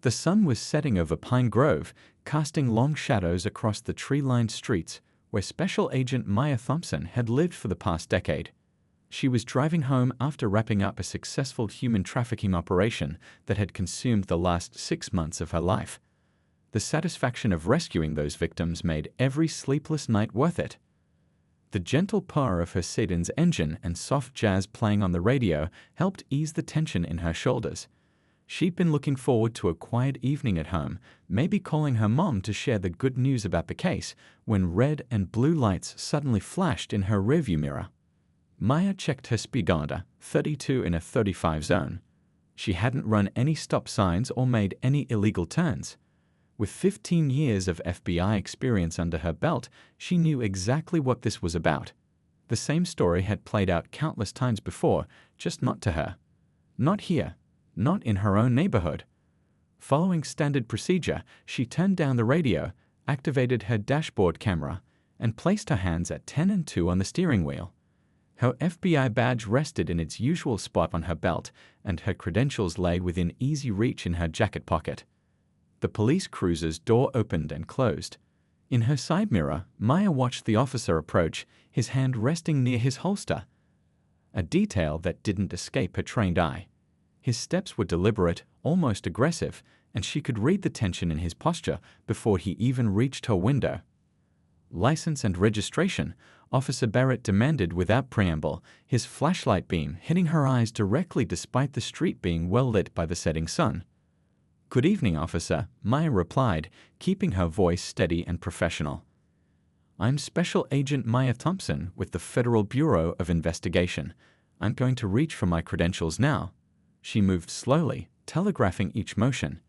The sun was setting over Pine Grove, casting long shadows across the tree-lined streets where Special Agent Maya Thompson had lived for the past decade. She was driving home after wrapping up a successful human trafficking operation that had consumed the last 6 months of her life. The satisfaction of rescuing those victims made every sleepless night worth it. The gentle purr of her sedan's engine and soft jazz playing on the radio helped ease the tension in her shoulders. She'd been looking forward to a quiet evening at home, maybe calling her mom to share the good news about the case, when red and blue lights suddenly flashed in her rearview mirror. Maya checked her speedometer, 32 in a 35 zone. She hadn't run any stop signs or made any illegal turns. With 15 years of FBI experience under her belt, she knew exactly what this was about. The same story had played out countless times before, just not to her. Not here. Not in her own neighborhood. Following standard procedure, she turned down the radio, activated her dashboard camera, and placed her hands at 10 and 2 on the steering wheel. Her FBI badge rested in its usual spot on her belt, and her credentials lay within easy reach in her jacket pocket. The police cruiser's door opened and closed. In her side mirror, Maya watched the officer approach, his hand resting near his holster, a detail that didn't escape her trained eye. His steps were deliberate, almost aggressive, and she could read the tension in his posture before he even reached her window. "License and registration," Officer Barrett demanded without preamble, his flashlight beam hitting her eyes directly despite the street being well lit by the setting sun. "Good evening, officer," Maya replied, keeping her voice steady and professional. "I'm Special Agent Maya Thompson with the Federal Bureau of Investigation. I'm going to reach for my credentials now." She moved slowly, telegraphing each motion.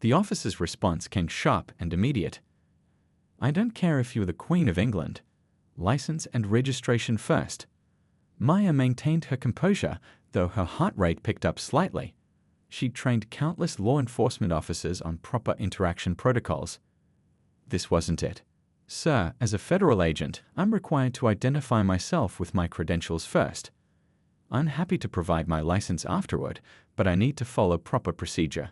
The officer's response came sharp and immediate. "I don't care if you're the Queen of England. License and registration first." Maya maintained her composure, though her heart rate picked up slightly. She'd trained countless law enforcement officers on proper interaction protocols. This wasn't it. "Sir, as a federal agent, I'm required to identify myself with my credentials first. I'm happy to provide my license afterward, but I need to follow proper procedure."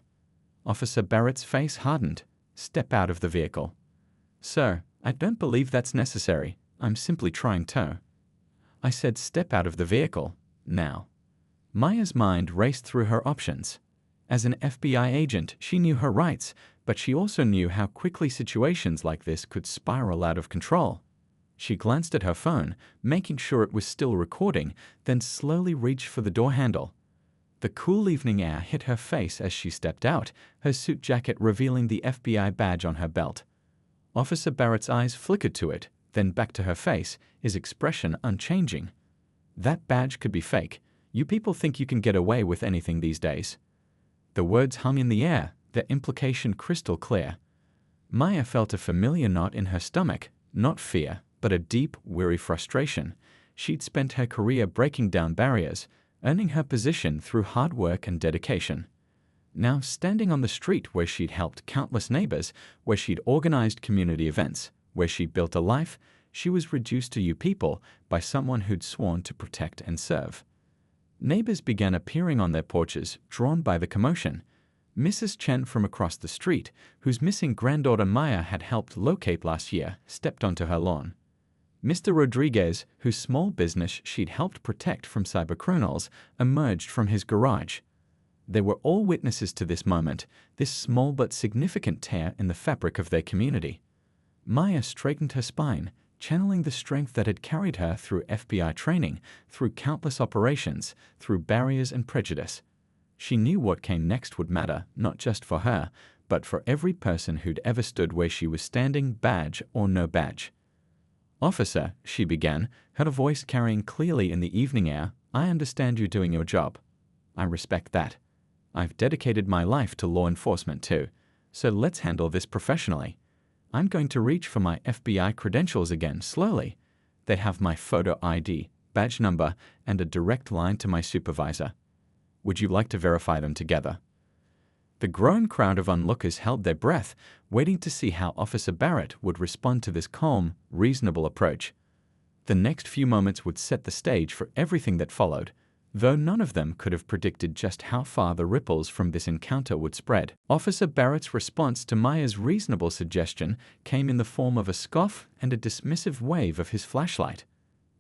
Officer Barrett's face hardened. "Step out of the vehicle." "Sir, I don't believe that's necessary. I'm simply trying to." "I said step out of the vehicle, now." Maya's mind raced through her options. As an FBI agent, she knew her rights, but she also knew how quickly situations like this could spiral out of control. She glanced at her phone, making sure it was still recording, then slowly reached for the door handle. The cool evening air hit her face as she stepped out, her suit jacket revealing the FBI badge on her belt. Officer Barrett's eyes flickered to it, then back to her face, his expression unchanging. "That badge could be fake. You people think you can get away with anything these days." The words hung in the air, their implication crystal clear. Maya felt a familiar knot in her stomach, not fear, but a deep, weary frustration. She'd spent her career breaking down barriers, earning her position through hard work and dedication. Now, standing on the street where she'd helped countless neighbors, where she'd organized community events, where she'd built a life, she was reduced to "you people" by someone who'd sworn to protect and serve. Neighbors began appearing on their porches, drawn by the commotion. Mrs. Chen from across the street, whose missing granddaughter Maya had helped locate last year, stepped onto her lawn. Mr. Rodriguez, whose small business she'd helped protect from cybercriminals, emerged from his garage. They were all witnesses to this moment, this small but significant tear in the fabric of their community. Maya straightened her spine, channeling the strength that had carried her through FBI training, through countless operations, through barriers and prejudice. She knew what came next would matter, not just for her, but for every person who'd ever stood where she was standing, badge or no badge. "Officer," she began, her voice carrying clearly in the evening air, "I understand you're doing your job. I respect that. I've dedicated my life to law enforcement too, so let's handle this professionally. I'm going to reach for my FBI credentials again slowly. They have my photo ID, badge number, and a direct line to my supervisor. Would you like to verify them together?" The growing crowd of onlookers held their breath, waiting to see how Officer Barrett would respond to this calm, reasonable approach. The next few moments would set the stage for everything that followed. Though none of them could have predicted just how far the ripples from this encounter would spread, Officer Barrett's response to Maya's reasonable suggestion came in the form of a scoff and a dismissive wave of his flashlight.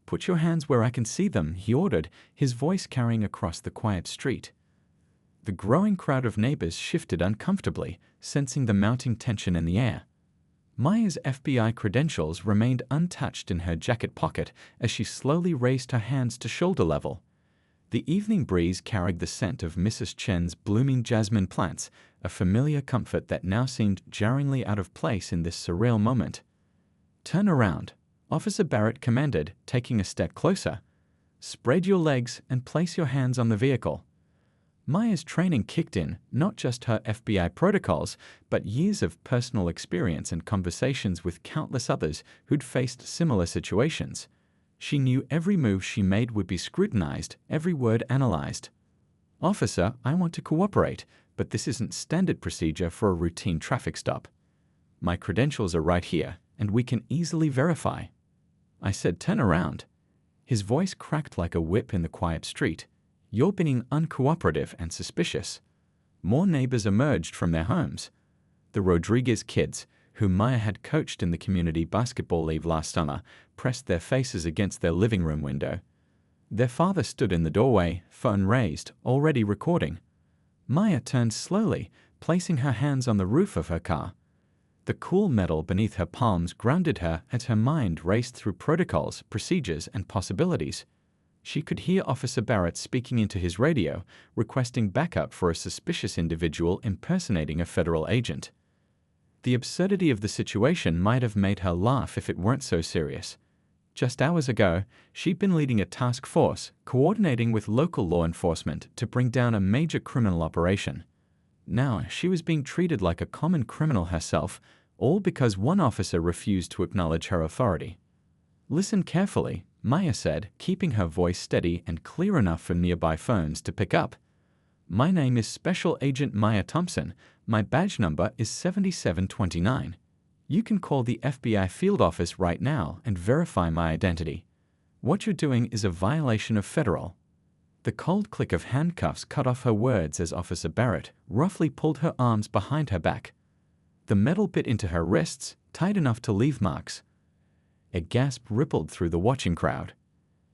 "Put your hands where I can see them," he ordered, his voice carrying across the quiet street. The growing crowd of neighbors shifted uncomfortably, sensing the mounting tension in the air. Maya's FBI credentials remained untouched in her jacket pocket as she slowly raised her hands to shoulder level. The evening breeze carried the scent of Mrs. Chen's blooming jasmine plants, a familiar comfort that now seemed jarringly out of place in this surreal moment. "Turn around," Officer Barrett commanded, taking a step closer. "Spread your legs and place your hands on the vehicle." Maya's training kicked in, not just her FBI protocols, but years of personal experience and conversations with countless others who'd faced similar situations. She knew every move she made would be scrutinized, every word analyzed. "Officer, I want to cooperate, but this isn't standard procedure for a routine traffic stop. My credentials are right here, and we can easily verify." I said, "Turn around." His voice cracked like a whip in the quiet street. "You're being uncooperative and suspicious." More neighbors emerged from their homes. The Rodriguez kids, whom Maya had coached in the community basketball league last summer, pressed their faces against their living room window. Their father stood in the doorway, phone raised, already recording. Maya turned slowly, placing her hands on the roof of her car. The cool metal beneath her palms grounded her as her mind raced through protocols, procedures, and possibilities. She could hear Officer Barrett speaking into his radio, requesting backup for a suspicious individual impersonating a federal agent. The absurdity of the situation might have made her laugh if it weren't so serious. Just hours ago, she'd been leading a task force, coordinating with local law enforcement to bring down a major criminal operation. Now she was being treated like a common criminal herself, all because one officer refused to acknowledge her authority. "Listen carefully," Maya said, keeping her voice steady and clear enough for nearby phones to pick up. "My name is Special Agent Maya Thompson. My badge number is 7729. You can call the FBI field office right now and verify my identity. What you're doing is a violation of federal." The cold click of handcuffs cut off her words as Officer Barrett roughly pulled her arms behind her back. The metal bit into her wrists, tight enough to leave marks. A gasp rippled through the watching crowd.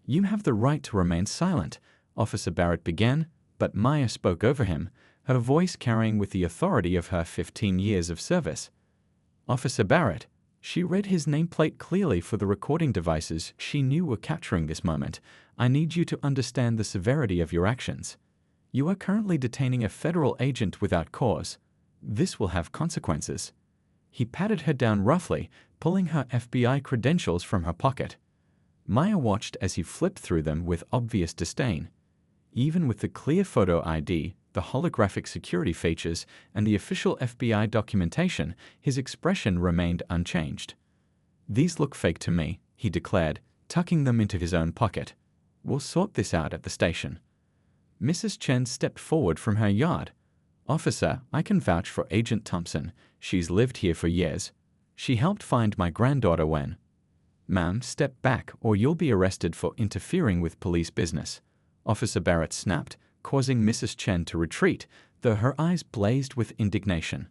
"You have the right to remain silent," Officer Barrett began, but Maya spoke over him, her voice carrying with the authority of her 15 years of service. "Officer Barrett." She read his nameplate clearly for the recording devices she knew were capturing this moment. "I need you to understand the severity of your actions. You are currently detaining a federal agent without cause. This will have consequences." He patted her down roughly, pulling her FBI credentials from her pocket. Maya watched as he flipped through them with obvious disdain. Even with the clear photo ID, the holographic security features, and the official FBI documentation, his expression remained unchanged. "These look fake to me," he declared, tucking them into his own pocket. "We'll sort this out at the station." Mrs. Chen stepped forward from her yard. "Officer, I can vouch for Agent Thompson. She's lived here for years. She helped find my granddaughter when—" "Ma'am, step back or you'll be arrested for interfering with police business," Officer Barrett snapped, causing Mrs. Chen to retreat, though her eyes blazed with indignation.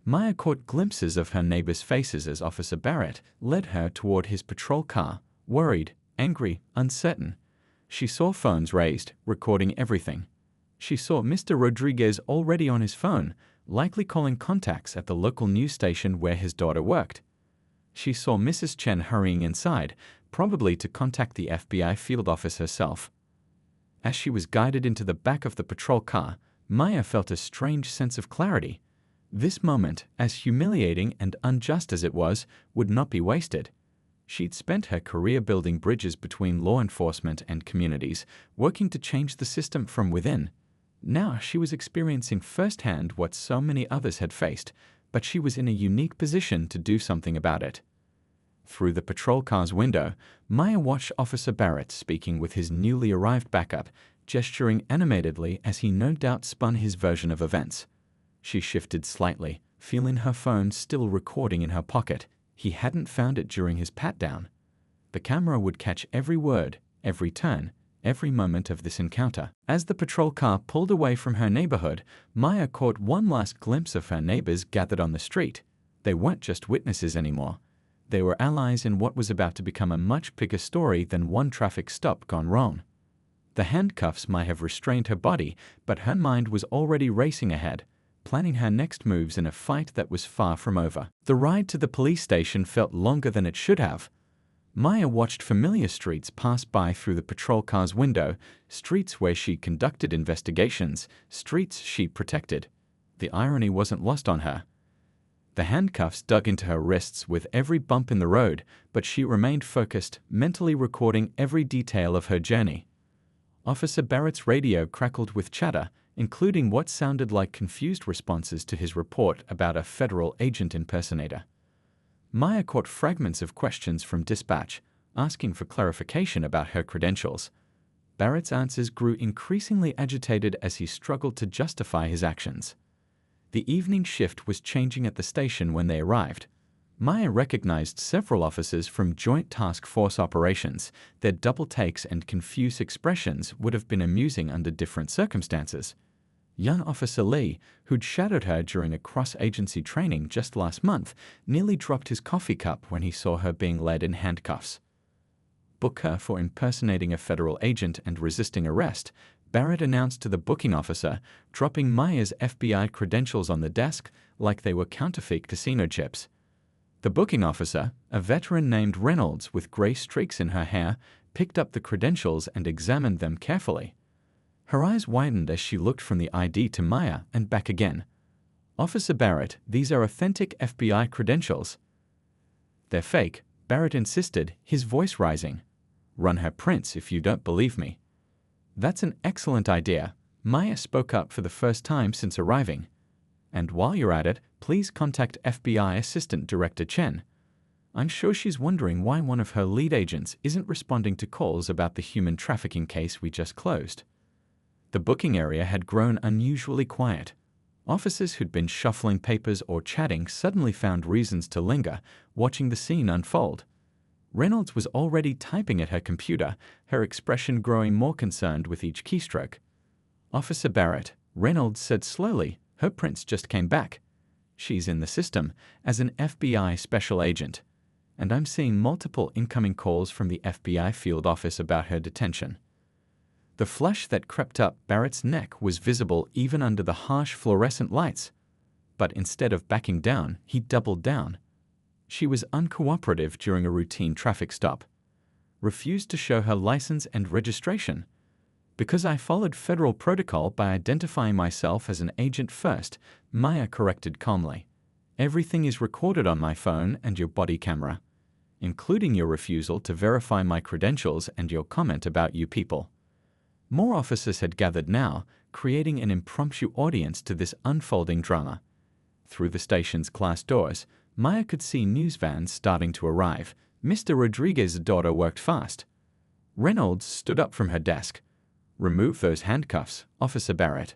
Maya caught glimpses of her neighbors' faces as Officer Barrett led her toward his patrol car, worried, angry, uncertain. She saw phones raised, recording everything. She saw Mr. Rodriguez already on his phone, likely calling contacts at the local news station where his daughter worked. She saw Mrs. Chen hurrying inside, probably to contact the FBI field office herself. As she was guided into the back of the patrol car, Maya felt a strange sense of clarity. This moment, as humiliating and unjust as it was, would not be wasted. She'd spent her career building bridges between law enforcement and communities, working to change the system from within. Now she was experiencing firsthand what so many others had faced, but she was in a unique position to do something about it. Through the patrol car's window, Maya watched Officer Barrett speaking with his newly arrived backup, gesturing animatedly as he no doubt spun his version of events. She shifted slightly, feeling her phone still recording in her pocket. He hadn't found it during his pat-down. The camera would catch every word, every turn, every moment of this encounter. As the patrol car pulled away from her neighborhood, Maya caught one last glimpse of her neighbors gathered on the street. They weren't just witnesses anymore. They were allies in what was about to become a much bigger story than one traffic stop gone wrong. The handcuffs might have restrained her body, but her mind was already racing ahead, planning her next moves in a fight that was far from over. The ride to the police station felt longer than it should have. Maya watched familiar streets pass by through the patrol car's window, streets where she conducted investigations, streets she protected. The irony wasn't lost on her. The handcuffs dug into her wrists with every bump in the road, but she remained focused, mentally recording every detail of her journey. Officer Barrett's radio crackled with chatter, including what sounded like confused responses to his report about a federal agent impersonator. Maya caught fragments of questions from dispatch, asking for clarification about her credentials. Barrett's answers grew increasingly agitated as he struggled to justify his actions. The evening shift was changing at the station when they arrived. Maya recognized several officers from Joint Task Force operations. Their double takes and confused expressions would have been amusing under different circumstances. Young Officer Lee, who'd shadowed her during a cross-agency training just last month, nearly dropped his coffee cup when he saw her being led in handcuffs. Book her for impersonating a federal agent and resisting arrest, Barrett announced to the booking officer, dropping Maya's FBI credentials on the desk like they were counterfeit casino chips. The booking officer, a veteran named Reynolds with gray streaks in her hair, picked up the credentials and examined them carefully. Her eyes widened as she looked from the ID to Maya and back again. "Officer Barrett, these are authentic FBI credentials." "They're fake," Barrett insisted, his voice rising. "Run her prints if you don't believe me." "That's an excellent idea," Maya spoke up for the first time since arriving. "And while you're at it, please contact FBI Assistant Director Chen. I'm sure she's wondering why one of her lead agents isn't responding to calls about the human trafficking case we just closed." The booking area had grown unusually quiet. Officers who'd been shuffling papers or chatting suddenly found reasons to linger, watching the scene unfold. Reynolds was already typing at her computer, her expression growing more concerned with each keystroke. "Officer Barrett," Reynolds said slowly, "her prints just came back. She's in the system as an FBI special agent, and I'm seeing multiple incoming calls from the FBI field office about her detention." The flush that crept up Barrett's neck was visible even under the harsh fluorescent lights. But instead of backing down, he doubled down. She was uncooperative during a routine traffic stop. Refused to show her license and registration. "Because I followed federal protocol by identifying myself as an agent first," Maya corrected calmly. "Everything is recorded on my phone and your body camera, including your refusal to verify my credentials and your comment about you people." More officers had gathered now, creating an impromptu audience to this unfolding drama. Through the station's glass doors, Maya could see news vans starting to arrive. Mr. Rodriguez's daughter worked fast. Reynolds stood up from her desk. "Remove those handcuffs, Officer Barrett.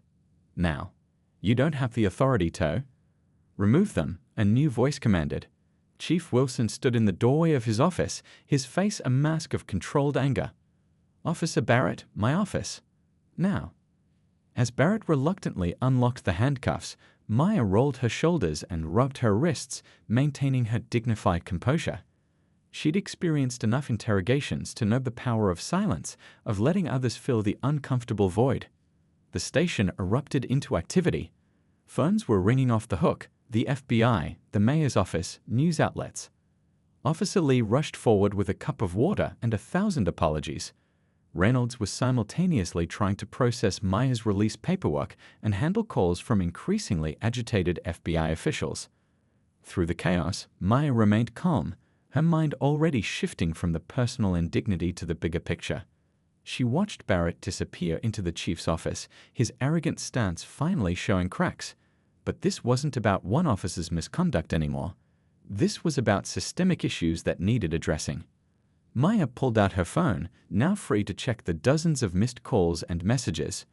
Now. You don't have the authority to." "Remove them," a new voice commanded. Chief Wilson stood in the doorway of his office, his face a mask of controlled anger. "Officer Barrett, my office. Now." As Barrett reluctantly unlocked the handcuffs, Maya rolled her shoulders and rubbed her wrists, maintaining her dignified composure. She'd experienced enough interrogations to know the power of silence, of letting others fill the uncomfortable void. The station erupted into activity. Phones were ringing off the hook, the FBI, the mayor's office, news outlets. Officer Lee rushed forward with a cup of water and 1,000 apologies. Reynolds was simultaneously trying to process Maya's release paperwork and handle calls from increasingly agitated FBI officials. Through the chaos, Maya remained calm, her mind already shifting from the personal indignity to the bigger picture. She watched Barrett disappear into the chief's office, his arrogant stance finally showing cracks. But this wasn't about one officer's misconduct anymore. This was about systemic issues that needed addressing. Maya pulled out her phone, now free to check the dozens of missed calls and messages.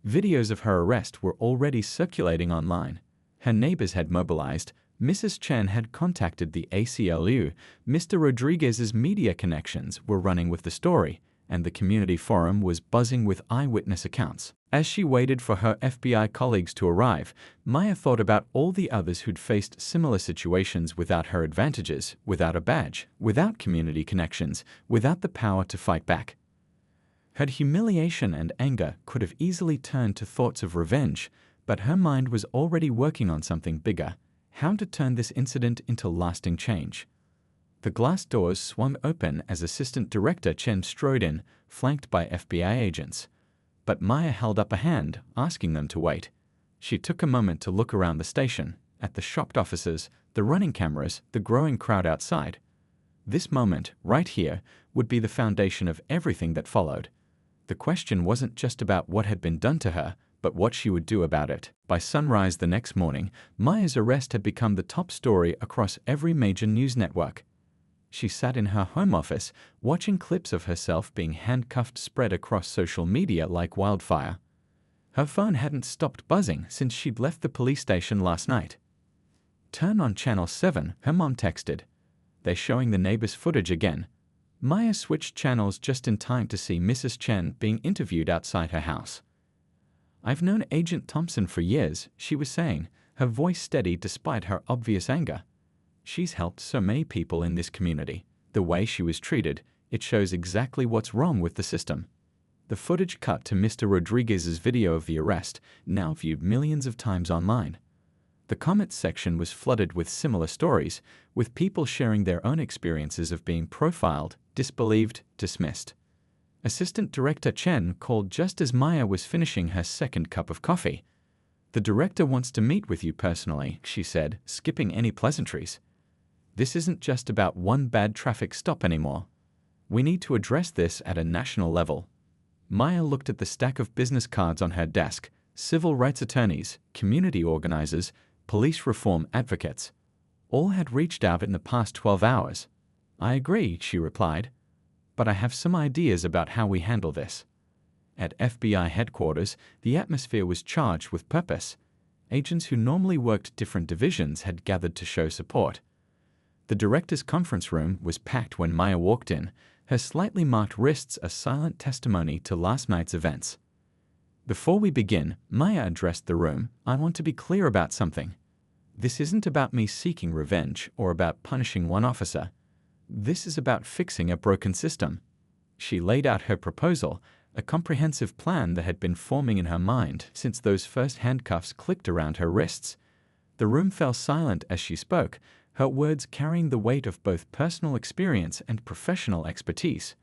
Videos of her arrest were already circulating online. Her neighbors had mobilized. Mrs. Chen had contacted the ACLU. Mr. Rodriguez's media connections were running with the story, and the community forum was buzzing with eyewitness accounts. As she waited for her FBI colleagues to arrive, Maya thought about all the others who'd faced similar situations without her advantages, without a badge, without community connections, without the power to fight back. Her humiliation and anger could have easily turned to thoughts of revenge, but her mind was already working on something bigger: how to turn this incident into lasting change. The glass doors swung open as Assistant Director Chen strode in, flanked by FBI agents. But Maya held up a hand, asking them to wait. She took a moment to look around the station, at the shopped officers, the running cameras, the growing crowd outside. This moment, right here, would be the foundation of everything that followed. The question wasn't just about what had been done to her, but what she would do about it. By sunrise the next morning, Maya's arrest had become the top story across every major news network. She sat in her home office, watching clips of herself being handcuffed spread across social media like wildfire. Her phone hadn't stopped buzzing since she'd left the police station last night. "Turn on Channel 7, her mom texted. "They're showing the neighbor's footage again." Maya switched channels just in time to see Mrs. Chen being interviewed outside her house. "I've known Agent Thompson for years," she was saying, her voice steady despite her obvious anger. "She's helped so many people in this community. The way she was treated, it shows exactly what's wrong with the system." The footage cut to Mr. Rodriguez's video of the arrest, now viewed millions of times online. The comments section was flooded with similar stories, with people sharing their own experiences of being profiled, disbelieved, dismissed. Assistant Director Chen called just as Maya was finishing her second cup of coffee. "The director wants to meet with you personally," she said, skipping any pleasantries. "This isn't just about one bad traffic stop anymore. We need to address this at a national level." Maya looked at the stack of business cards on her desk: civil rights attorneys, community organizers, police reform advocates. All had reached out in the past 12 hours. "I agree," she replied, "but I have some ideas about how we handle this." At FBI headquarters, the atmosphere was charged with purpose. Agents who normally worked different divisions had gathered to show support. The director's conference room was packed when Maya walked in, her slightly marked wrists a silent testimony to last night's events. "Before we begin," Maya addressed the room, "I want to be clear about something. This isn't about me seeking revenge or about punishing one officer. This is about fixing a broken system." She laid out her proposal, a comprehensive plan that had been forming in her mind since those first handcuffs clicked around her wrists. The room fell silent as she spoke, her words carrying the weight of both personal experience and professional expertise.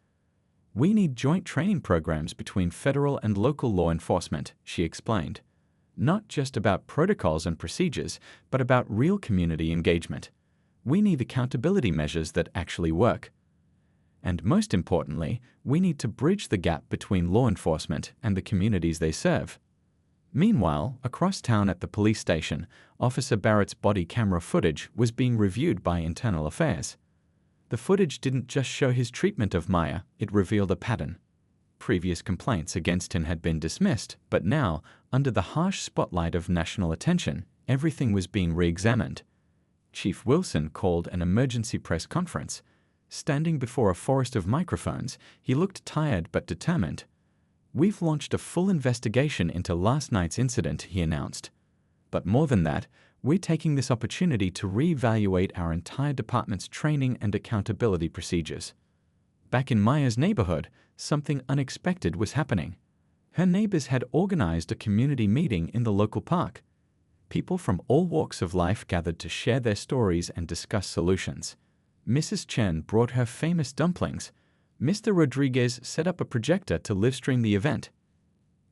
"We need joint training programs between federal and local law enforcement," she explained. "Not just about protocols and procedures, but about real community engagement. We need accountability measures that actually work. And most importantly, we need to bridge the gap between law enforcement and the communities they serve." Meanwhile, across town at the police station, Officer Barrett's body camera footage was being reviewed by Internal Affairs. The footage didn't just show his treatment of Maya, it revealed a pattern. Previous complaints against him had been dismissed, but now, under the harsh spotlight of national attention, everything was being re-examined. Chief Wilson called an emergency press conference. Standing before a forest of microphones, he looked tired but determined. "We've launched a full investigation into last night's incident," he announced. "But more than that, we're taking this opportunity to re-evaluate our entire department's training and accountability procedures." Back in Maya's neighborhood, something unexpected was happening. Her neighbors had organized a community meeting in the local park. People from all walks of life gathered to share their stories and discuss solutions. Mrs. Chen brought her famous dumplings. Mr. Rodriguez set up a projector to livestream the event.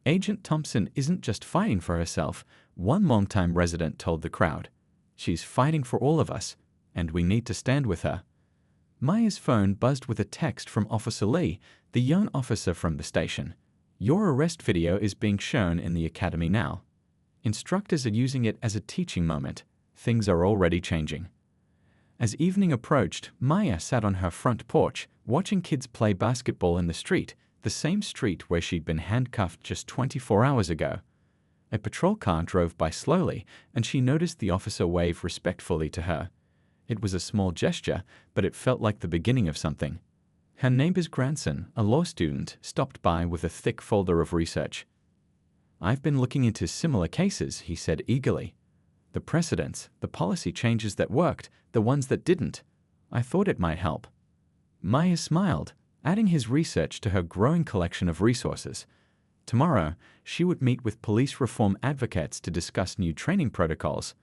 "Agent Thompson isn't just fighting for herself," one longtime resident told the crowd. "She's fighting for all of us, and we need to stand with her." Maya's phone buzzed with a text from Officer Lee, the young officer from the station. "Your arrest video is being shown in the academy now. Instructors are using it as a teaching moment. Things are already changing." As evening approached, Maya sat on her front porch, watching kids play basketball in the street, the same street where she'd been handcuffed just 24 hours ago. A patrol car drove by slowly, and she noticed the officer wave respectfully to her. It was a small gesture, but it felt like the beginning of something. Her neighbor's grandson, a law student, stopped by with a thick folder of research. "I've been looking into similar cases," he said eagerly. "The precedents, the policy changes that worked, the ones that didn't. I thought it might help." Maya smiled, adding his research to her growing collection of resources. Tomorrow, she would meet with police reform advocates to discuss new training protocols.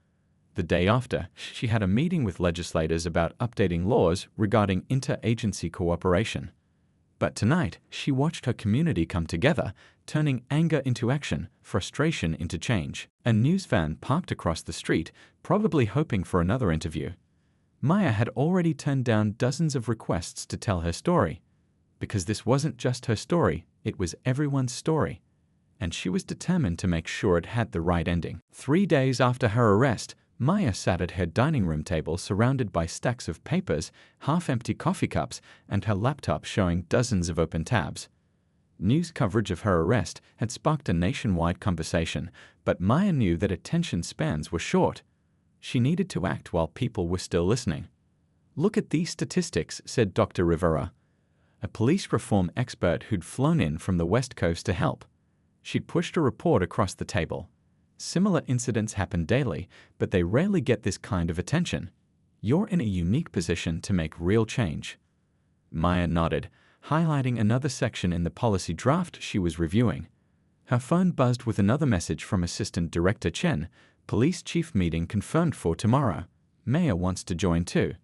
The day after, she had a meeting with legislators about updating laws regarding interagency cooperation. But tonight, she watched her community come together, turning anger into action, frustration into change. A news van parked across the street, probably hoping for another interview. Maya had already turned down dozens of requests to tell her story. Because this wasn't just her story, it was everyone's story. And she was determined to make sure it had the right ending. 3 days after her arrest, Maya sat at her dining room table surrounded by stacks of papers, half-empty coffee cups, and her laptop showing dozens of open tabs. News coverage of her arrest had sparked a nationwide conversation, but Maya knew that attention spans were short. She needed to act while people were still listening. "Look at these statistics," said Dr. Rivera, a police reform expert who'd flown in from the West Coast to help. She'd pushed a report across the table. "Similar incidents happen daily, but they rarely get this kind of attention. You're in a unique position to make real change." Maya nodded, highlighting another section in the policy draft she was reviewing. Her phone buzzed with another message from Assistant Director Chen. "Police chief meeting confirmed for tomorrow. Mayor wants to join too."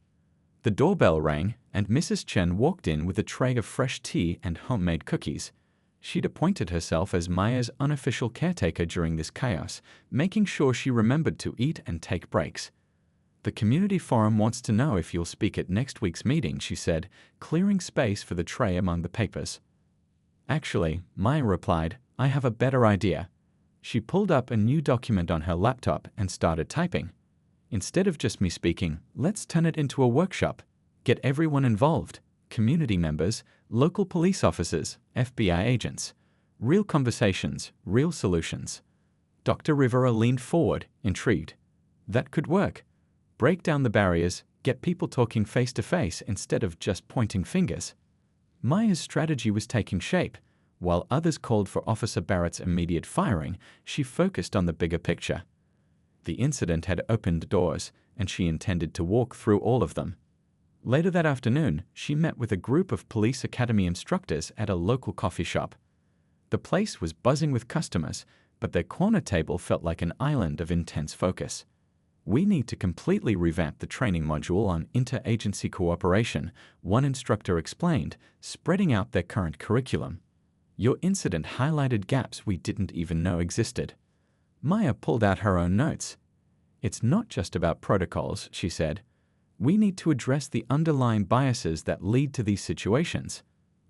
The doorbell rang, and Mrs. Chen walked in with a tray of fresh tea and homemade cookies. She'd appointed herself as Maya's unofficial caretaker during this chaos, making sure she remembered to eat and take breaks. "The community forum wants to know if you'll speak at next week's meeting," she said, clearing space for the tray among the papers. "Actually," Maya replied, "I have a better idea." She pulled up a new document on her laptop and started typing. "Instead of just me speaking, let's turn it into a workshop. Get everyone involved. Community members, local police officers, FBI agents. Real conversations, real solutions." Dr. Rivera leaned forward, intrigued. "That could work. Break down the barriers, get people talking face to face instead of just pointing fingers." Maya's strategy was taking shape. While others called for Officer Barrett's immediate firing, she focused on the bigger picture. The incident had opened doors, and she intended to walk through all of them. Later that afternoon, she met with a group of police academy instructors at a local coffee shop. The place was buzzing with customers, but their corner table felt like an island of intense focus. "We need to completely revamp the training module on interagency cooperation," one instructor explained, spreading out their current curriculum. "Your incident highlighted gaps we didn't even know existed." Maya pulled out her own notes. "It's not just about protocols," she said. "We need to address the underlying biases that lead to these situations.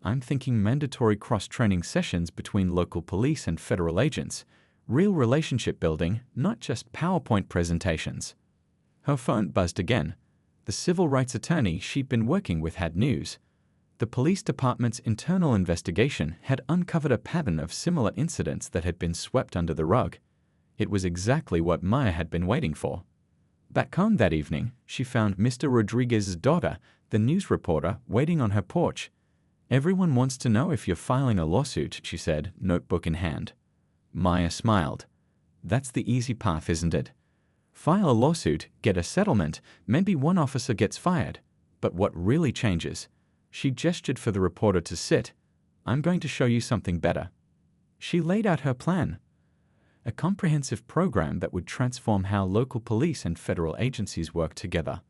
I'm thinking mandatory cross-training sessions between local police and federal agents. Real relationship building, not just PowerPoint presentations." Her phone buzzed again. The civil rights attorney she'd been working with had news. The police department's internal investigation had uncovered a pattern of similar incidents that had been swept under the rug. It was exactly what Maya had been waiting for. Back home that evening, she found Mr. Rodriguez's daughter, the news reporter, waiting on her porch. "Everyone wants to know if you're filing a lawsuit," she said, notebook in hand. Maya smiled. "That's the easy path, isn't it? File a lawsuit, get a settlement, maybe one officer gets fired. But what really changes?" She gestured for the reporter to sit. "I'm going to show you something better." She laid out her plan. A comprehensive program that would transform how local police and federal agencies work together.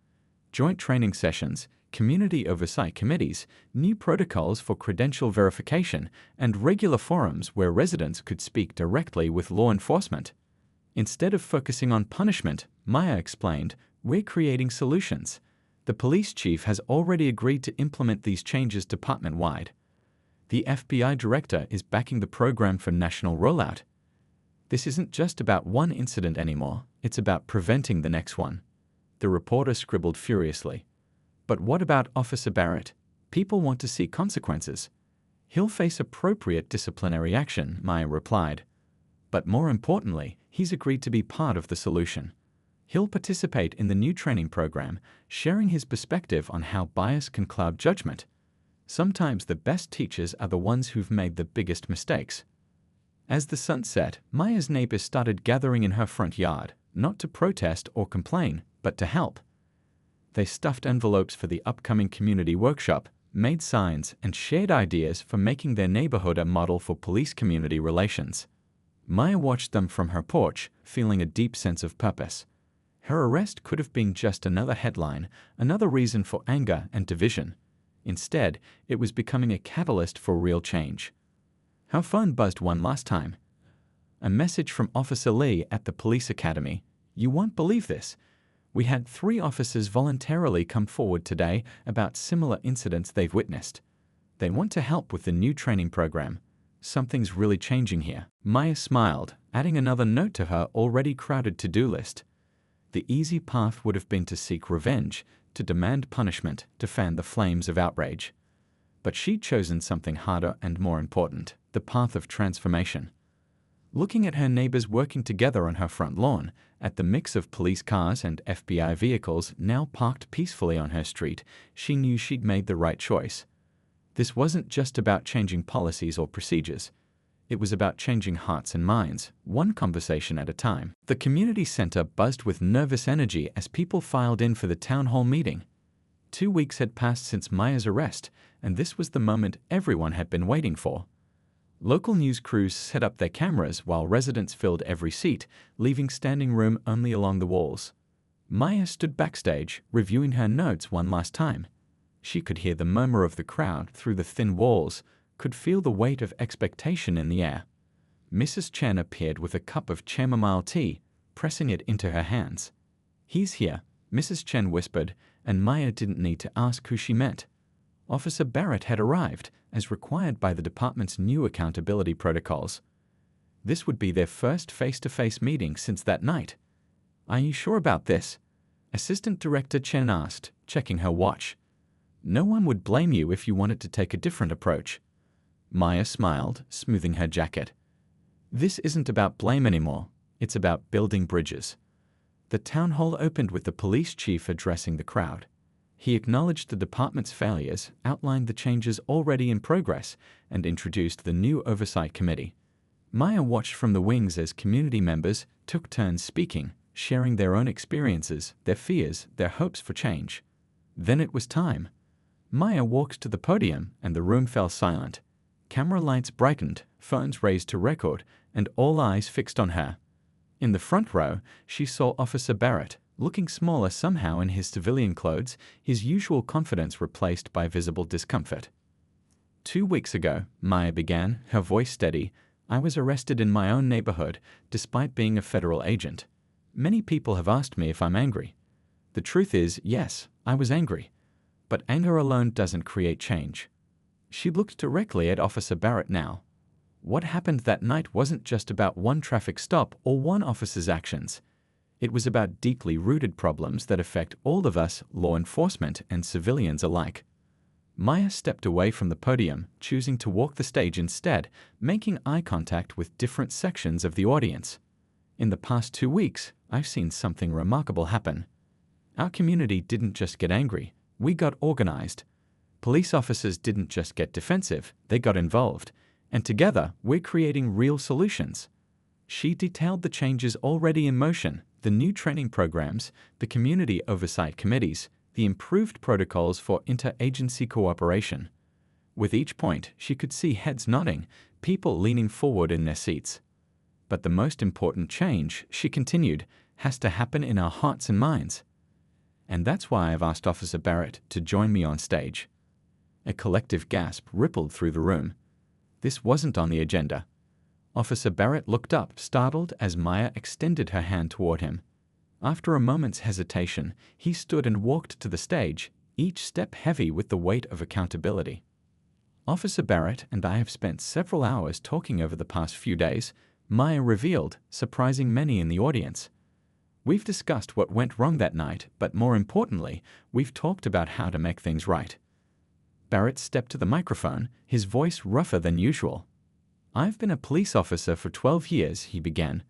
Joint training sessions, community oversight committees, new protocols for credential verification, and regular forums where residents could speak directly with law enforcement. Instead of focusing on punishment, Maya explained, "We're creating solutions." The police chief has already agreed to implement these changes department-wide. The FBI director is backing the program for national rollout. This isn't just about one incident anymore, it's about preventing the next one. The reporter scribbled furiously. "But what about Officer Barrett? People want to see consequences." "He'll face appropriate disciplinary action," Maya replied. "But more importantly, he's agreed to be part of the solution. He'll participate in the new training program, sharing his perspective on how bias can cloud judgment." Sometimes the best teachers are the ones who've made the biggest mistakes. As the sun set, Maya's neighbors started gathering in her front yard, not to protest or complain, but to help. They stuffed envelopes for the upcoming community workshop, made signs, and shared ideas for making their neighborhood a model for police-community relations. Maya watched them from her porch, feeling a deep sense of purpose. Her arrest could have been just another headline, another reason for anger and division. Instead, it was becoming a catalyst for real change. Her phone buzzed one last time. A message from Officer Lee at the police academy. "You won't believe this. We had 3 officers voluntarily come forward today about similar incidents they've witnessed. They want to help with the new training program. Something's really changing here." Maya smiled, adding another note to her already crowded to-do list. The easy path would have been to seek revenge, to demand punishment, to fan the flames of outrage. But she'd chosen something harder and more important, the path of transformation. Looking at her neighbors working together on her front lawn, at the mix of police cars and FBI vehicles now parked peacefully on her street, she knew she'd made the right choice. This wasn't just about changing policies or procedures. It was about changing hearts and minds, one conversation at a time. The community center buzzed with nervous energy as people filed in for the town hall meeting. 2 weeks had passed since Maya's arrest, and this was the moment everyone had been waiting for. Local news crews set up their cameras while residents filled every seat, leaving standing room only along the walls. Maya stood backstage, reviewing her notes one last time. She could hear the murmur of the crowd through the thin walls, could feel the weight of expectation in the air. Mrs. Chen appeared with a cup of chamomile tea, pressing it into her hands. "He's here," Mrs. Chen whispered, and Maya didn't need to ask who she meant. Officer Barrett had arrived, as required by the department's new accountability protocols. This would be their first face-to-face meeting since that night. "Are you sure about this?" Assistant Director Chen asked, checking her watch. "No one would blame you if you wanted to take a different approach." Maya smiled, smoothing her jacket. "This isn't about blame anymore. It's about building bridges." The town hall opened with the police chief addressing the crowd. He acknowledged the department's failures, outlined the changes already in progress, and introduced the new oversight committee. Maya watched from the wings as community members took turns speaking, sharing their own experiences, their fears, their hopes for change. Then it was time. Maya walked to the podium, and the room fell silent. Camera lights brightened, phones raised to record, and all eyes fixed on her. In the front row, she saw Officer Barrett, looking smaller somehow in his civilian clothes, his usual confidence replaced by visible discomfort. 2 weeks ago, Maya began, her voice steady, "I was arrested in my own neighborhood, despite being a federal agent. Many people have asked me if I'm angry. The truth is, yes, I was angry. But anger alone doesn't create change." She looked directly at Officer Barrett now. What happened that night wasn't just about one traffic stop or one officer's actions. It was about deeply rooted problems that affect all of us, law enforcement and civilians alike. Maya stepped away from the podium, choosing to walk the stage instead, making eye contact with different sections of the audience. "In the past 2 weeks, I've seen something remarkable happen. Our community didn't just get angry, we got organized. Police officers didn't just get defensive, they got involved. And together, we're creating real solutions." She detailed the changes already in motion, the new training programs, the community oversight committees, the improved protocols for interagency cooperation. With each point, she could see heads nodding, people leaning forward in their seats. "But the most important change," she continued, "has to happen in our hearts and minds. And that's why I've asked Officer Barrett to join me on stage." A collective gasp rippled through the room. This wasn't on the agenda. Officer Barrett looked up, startled, as Maya extended her hand toward him. After a moment's hesitation, he stood and walked to the stage, each step heavy with the weight of accountability. "Officer Barrett and I have spent several hours talking over the past few days," Maya revealed, surprising many in the audience. "We've discussed what went wrong that night, but more importantly, we've talked about how to make things right." Barrett stepped to the microphone, his voice rougher than usual. "I've been a police officer for 12 years, he began.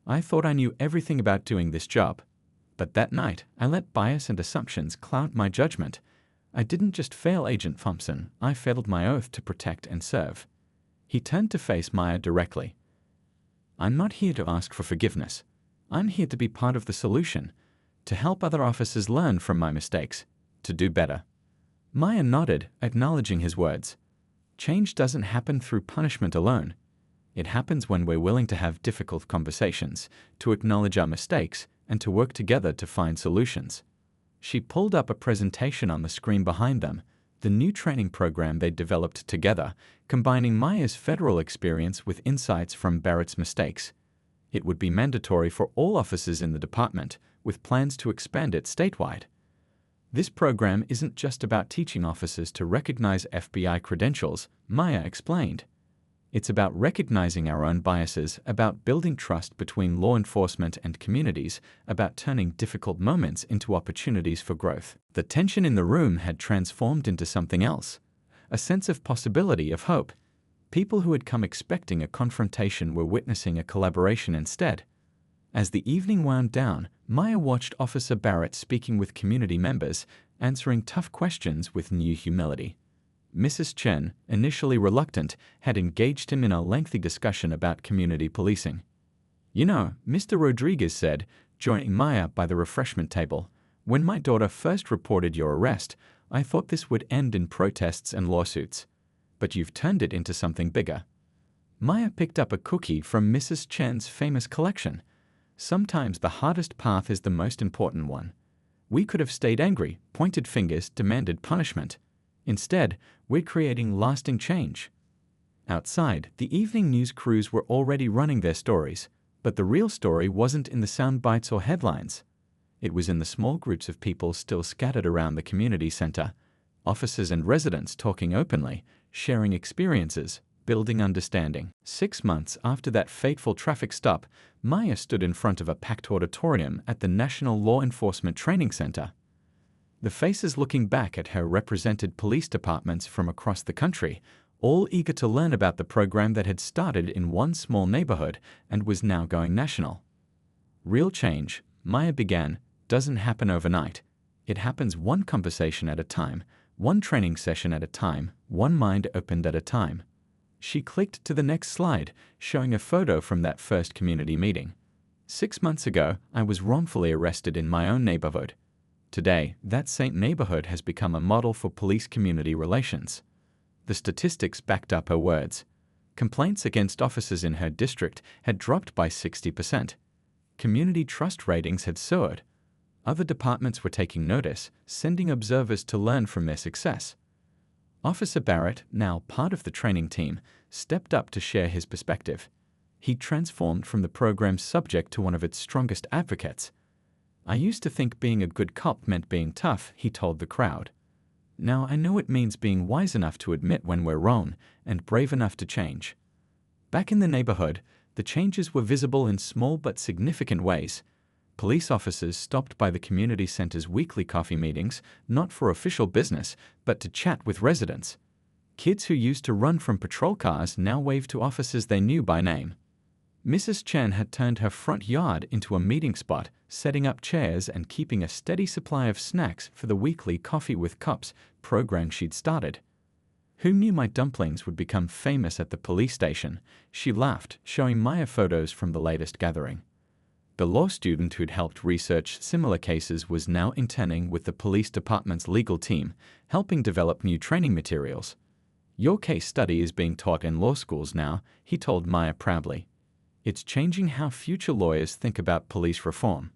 "I thought I knew everything about doing this job. But that night, I let bias and assumptions cloud my judgment. I didn't just fail Agent Thompson, I failed my oath to protect and serve. He turned to face Maya directly. I'm not here to ask for forgiveness. I'm here to be part of the solution, to help other officers learn from my mistakes, to do better. Maya nodded, acknowledging his words. Change doesn't happen through punishment alone. It happens when we're willing to have difficult conversations, to acknowledge our mistakes, and to work together to find solutions. She pulled up a presentation on the screen behind them, the new training program they'd developed together, combining Maya's federal experience with insights from Barrett's mistakes. It would be mandatory for all officers in the department, with plans to expand it statewide. This program isn't just about teaching officers to recognize FBI credentials, Maya explained. It's about recognizing our own biases, about building trust between law enforcement and communities, about turning difficult moments into opportunities for growth. The tension in the room had transformed into something else, a sense of possibility, of hope. People who had come expecting a confrontation were witnessing a collaboration instead. As the evening wound down, Maya watched Officer Barrett speaking with community members, answering tough questions with new humility. Mrs. Chen, initially reluctant, had engaged him in a lengthy discussion about community policing. You know, Mr. Rodriguez said, joining Maya by the refreshment table, when my daughter first reported your arrest, I thought this would end in protests and lawsuits. But you've turned it into something bigger. Maya picked up a cookie from Mrs. Chen's famous collection. Sometimes the hardest path is the most important one. We could have stayed angry, pointed fingers, demanded punishment. Instead, we're creating lasting change. Outside, the evening news crews were already running their stories, but the real story wasn't in the sound bites or headlines. It was in the small groups of people still scattered around the community center, officers and residents talking openly, sharing experiences, building understanding. 6 months after that fateful traffic stop, Maya stood in front of a packed auditorium at the National Law Enforcement Training Center. The faces looking back at her represented police departments from across the country, all eager to learn about the program that had started in one small neighborhood and was now going national. Real change, Maya began, doesn't happen overnight. It happens one conversation at a time, one training session at a time, one mind opened at a time. She clicked to the next slide, showing a photo from that first community meeting. 6 months ago, I was wrongfully arrested in my own neighborhood. Today, that same neighborhood has become a model for police-community relations. The statistics backed up her words. Complaints against officers in her district had dropped by 60%. Community trust ratings had soared. Other departments were taking notice, sending observers to learn from their success. Officer Barrett, now part of the training team, stepped up to share his perspective. He transformed from the program's subject to one of its strongest advocates. I used to think being a good cop meant being tough, he told the crowd. Now I know it means being wise enough to admit when we're wrong and brave enough to change. Back in the neighborhood, the changes were visible in small but significant ways. Police officers stopped by the community center's weekly coffee meetings, not for official business, but to chat with residents. Kids who used to run from patrol cars now waved to officers they knew by name. Mrs. Chen had turned her front yard into a meeting spot, setting up chairs and keeping a steady supply of snacks for the weekly Coffee with Cops program she'd started. Who knew my dumplings would become famous at the police station? She laughed, showing Maya photos from the latest gathering. The law student who'd helped research similar cases was now interning with the police department's legal team, helping develop new training materials. Your case study is being taught in law schools now, he told Maya proudly. It's changing how future lawyers think about police reform.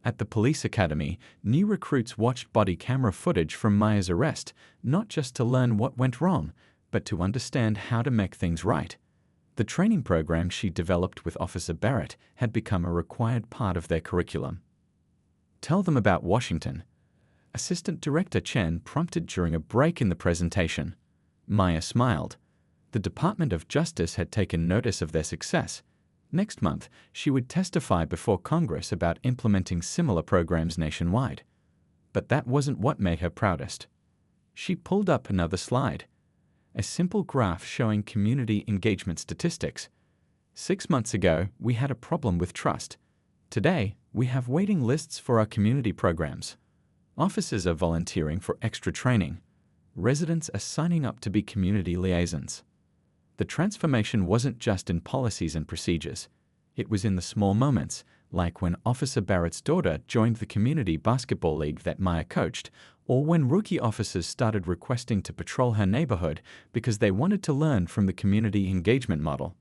At the police academy, new recruits watched body camera footage from Maya's arrest, not just to learn what went wrong, but to understand how to make things right. The training program she developed with Officer Barrett had become a required part of their curriculum. Tell them about Washington. Assistant Director Chen prompted during a break in the presentation. Maya smiled. The Department of Justice had taken notice of their success. Next month, she would testify before Congress about implementing similar programs nationwide. But that wasn't what made her proudest. She pulled up another slide. A simple graph showing community engagement statistics. 6 months ago, we had a problem with trust. Today, we have waiting lists for our community programs. Officers are volunteering for extra training. Residents are signing up to be community liaisons. The transformation wasn't just in policies and procedures. It was in the small moments, like when Officer Barrett's daughter joined the community basketball league that Maya coached, or when rookie officers started requesting to patrol her neighborhood because they wanted to learn from the community engagement model.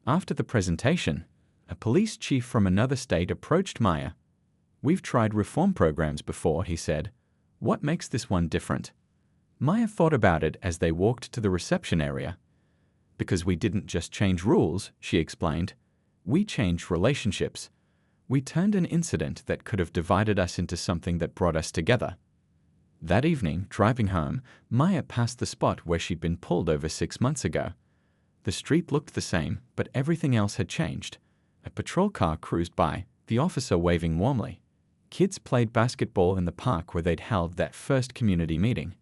After the presentation, a police chief from another state approached Maya. "We've tried reform programs before," he said. "What makes this one different?" Maya thought about it as they walked to the reception area. "Because we didn't just change rules," she explained. "We changed relationships. We turned an incident that could have divided us into something that brought us together." That evening, driving home, Maya passed the spot where she'd been pulled over 6 months ago. The street looked the same, but everything else had changed. A patrol car cruised by, the officer waving warmly. Kids played basketball in the park where they'd held that first community meeting.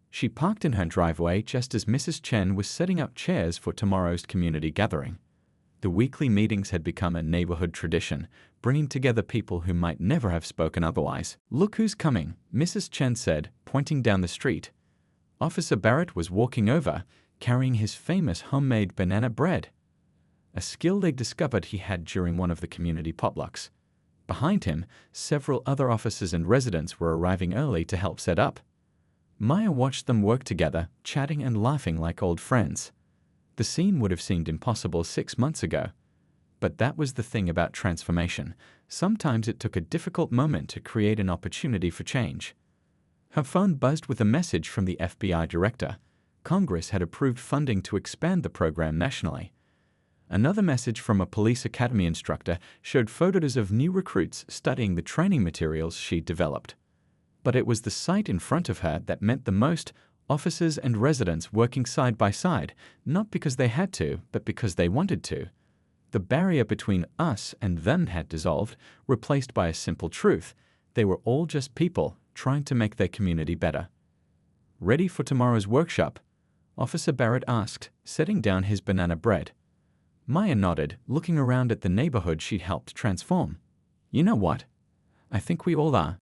She parked in her driveway just as Mrs. Chen was setting up chairs for tomorrow's community gathering. The weekly meetings had become a neighborhood tradition, bringing together people who might never have spoken otherwise. "Look who's coming," Mrs. Chen said, pointing down the street. Officer Barrett was walking over, carrying his famous homemade banana bread, a skill they discovered he had during one of the community potlucks. Behind him, several other officers and residents were arriving early to help set up. Maya watched them work together, chatting and laughing like old friends. The scene would have seemed impossible 6 months ago. But that was the thing about transformation. Sometimes it took a difficult moment to create an opportunity for change. Her phone buzzed with a message from the FBI director. Congress had approved funding to expand the program nationally. Another message from a police academy instructor showed photos of new recruits studying the training materials she'd developed. But it was the sight in front of her that meant the most: officers and residents working side by side, not because they had to, but because they wanted to. The barrier between us and them had dissolved, replaced by a simple truth: they were all just people trying to make their community better. "Ready for tomorrow's workshop?" Officer Barrett asked, setting down his banana bread. Maya nodded, looking around at the neighborhood she'd helped transform. "You know what? I think we all are,"